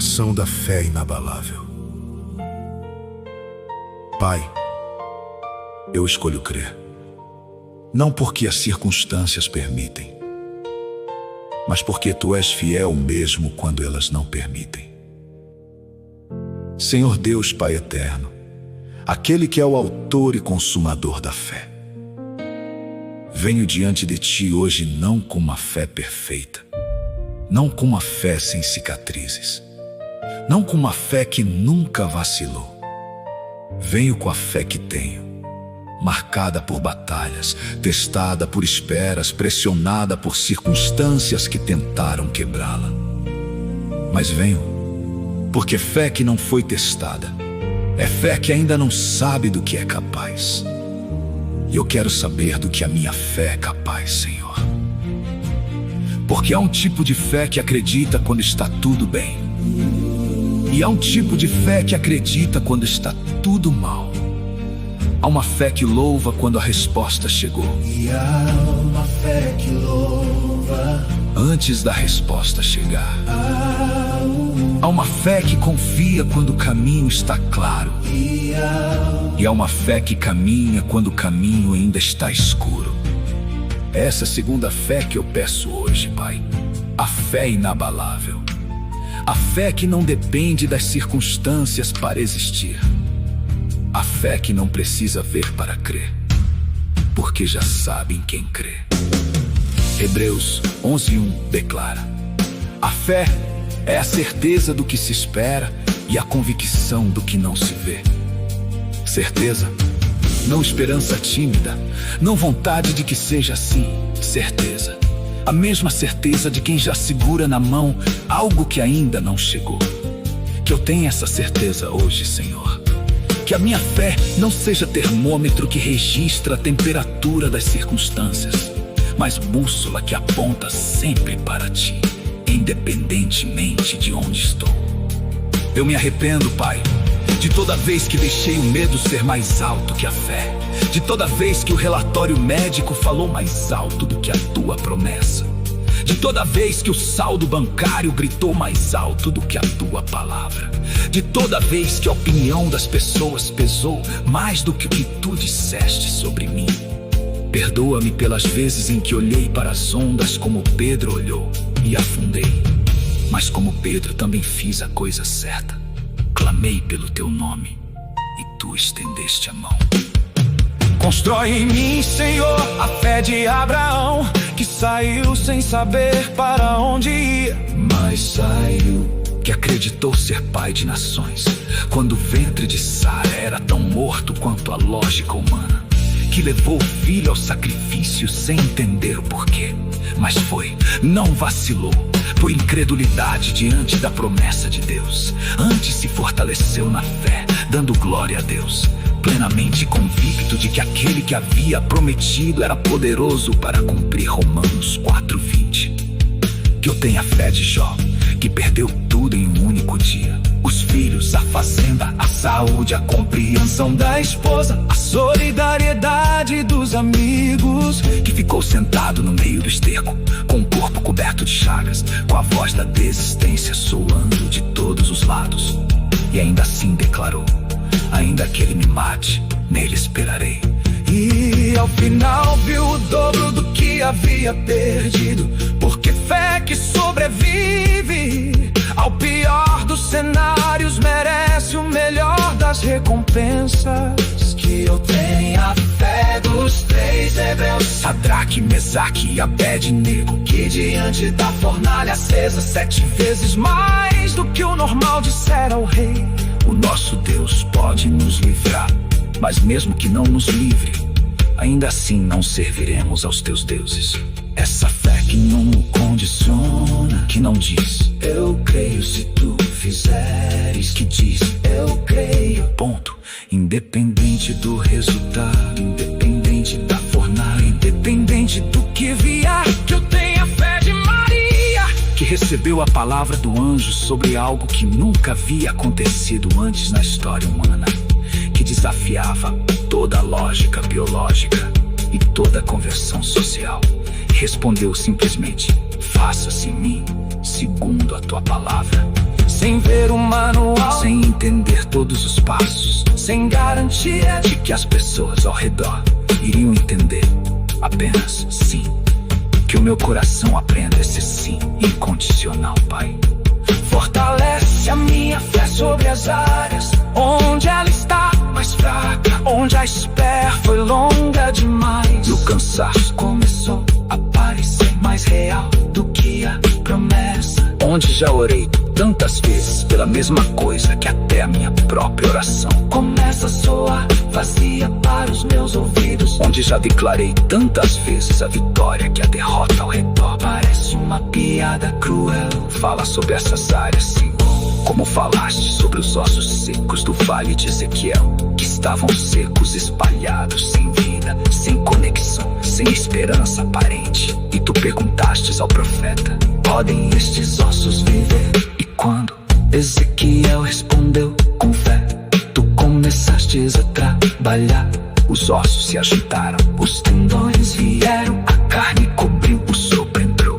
oração da fé inabalável. Pai, eu escolho crer, não porque as circunstâncias permitem, mas porque Tu és fiel mesmo quando elas não permitem. Senhor Deus, Pai eterno, aquele que é o autor e consumador da fé, venho diante de Ti hoje não com uma fé perfeita, não com uma fé sem cicatrizes, não com uma fé que nunca vacilou. Venho com a fé que tenho, marcada por batalhas, testada por esperas, pressionada por circunstâncias que tentaram quebrá-la. Mas venho porque fé que não foi testada é fé que ainda não sabe do que é capaz. E eu quero saber do que a minha fé é capaz, Senhor. Porque há um tipo de fé que acredita quando está tudo bem, e há um tipo de fé que acredita quando está tudo mal. Há uma fé que louva quando a resposta chegou, e há uma fé que louva antes da resposta chegar. Há uma fé que confia quando o caminho está claro, e há uma fé que caminha quando o caminho ainda está escuro. É essa segunda fé que eu peço hoje, Pai. A fé inabalável. A fé que não depende das circunstâncias para existir. A fé que não precisa ver para crer, porque já sabe em quem crê. Hebreus 11:1 declara: a fé é a certeza do que se espera e a convicção do que não se vê. Certeza, não esperança tímida, não vontade de que seja assim. Certeza, a mesma certeza de quem já segura na mão algo que ainda não chegou. Que eu tenha essa certeza hoje, Senhor. Que a minha fé não seja termômetro que registra a temperatura das circunstâncias, mas bússola que aponta sempre para Ti, independentemente de onde estou. Eu me arrependo, Pai, de toda vez que deixei o medo ser mais alto que a fé, de toda vez que o relatório médico falou mais alto do que a Tua promessa, de toda vez que o saldo bancário gritou mais alto do que a Tua palavra, de toda vez que a opinião das pessoas pesou mais do que o que Tu disseste sobre mim. Perdoa-me pelas vezes em que olhei para as ondas como Pedro olhou e afundei, mas como Pedro também fiz a coisa certa. Clamei pelo Teu nome e Tu estendeste a mão. Constrói em mim, Senhor, a fé de Abraão, que saiu sem saber para onde ia, mas saiu. Que acreditou ser pai de nações, quando o ventre de Sara era tão morto quanto a lógica humana. Que levou o filho ao sacrifício sem entender o porquê, mas foi, não vacilou, por incredulidade diante da promessa de Deus. Antes se fortaleceu na fé, dando glória a Deus, plenamente convicto de que aquele que havia prometido era poderoso para cumprir. Romanos 4:20. Que eu tenha fé de Jó, que perdeu tudo em um único dia: os filhos, a fazenda, a saúde, a compreensão da esposa, a solidariedade dos amigos. Que ficou sentado no meio do esterco, com o corpo coberto de chagas, com a voz da desistência soando de todos os lados, e ainda assim declarou: ainda que ele me mate, nele esperarei. E ao final viu o dobro do que havia perdido, porque fé que sobrevive ao pior dos cenários merece o melhor das recompensas. Que eu tenha fé dos 3 hebreus, Sadraque, Mesaque e Abednego, que diante da fornalha acesa 7 vezes mais do que o normal dissera ao rei: o nosso Deus pode nos livrar, mas mesmo que não nos livre, ainda assim não serviremos aos teus deuses. Essa fé que não o condiciona, que não diz eu creio se tu fizeres, que diz eu creio, ponto. Independente do resultado, independente da fornalha, independente do que vier. Que eu tenha fé de Maria, que recebeu a palavra do anjo sobre algo que nunca havia acontecido antes na história humana, que desafiava toda a lógica biológica e toda a conversão social. Respondeu simplesmente: faça-se em mim segundo a Tua palavra. sem ver o manual, sem entender todos os passos, sem garantia de que as pessoas ao redor iriam entender. Apenas sim, que o meu coração aprenda esse sim incondicional, Pai. Fortalece a minha fé sobre as áreas onde ela está mais fraca, onde a espera foi longa demais E o cansaço começou a parecer mais real do que a promessa. Onde já orei tantas vezes pela mesma coisa que até a minha própria oração começa a soar vazia para os meus ouvidos. Onde já declarei tantas vezes a vitória que a derrota ao redor parece uma piada cruel. Fala sobre essas áreas, Senhor, como falaste sobre os ossos secos do vale de Ezequiel, que estavam secos, espalhados, sem vida, sem conexão, sem esperança aparente. E tu perguntastes ao profeta: podem estes ossos viver? E quando Ezequiel respondeu com fé, tu começastes a trabalhar. Os ossos se agitaram, os tendões vieram, a carne cobriu, o sopro entrou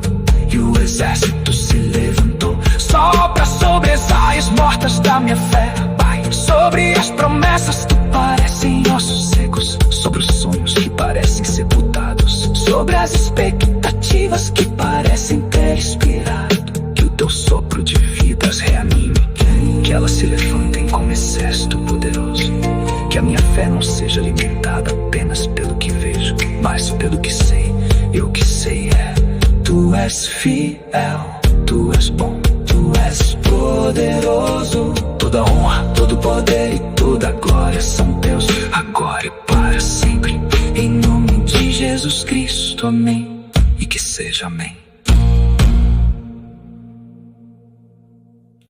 e o exército se levantou. Sopra sobre as aias mortas da minha fé, Pai. Sobre as promessas que parecem ossos secos, sobre os sonhos que parecem sepultados, sobre as expectativas que parecem ter expirado. Que o teu sopro de vidas reanime, que elas se levantem como exército poderoso. Que a minha fé não seja limitada apenas pelo que vejo, mas pelo que sei. E o que sei é: tu és fiel, tu és bom, tu és poderoso. Toda honra, todo poder e toda glória são teus, agora e para sempre. Em nome de Jesus Cristo, amém. E que seja amém.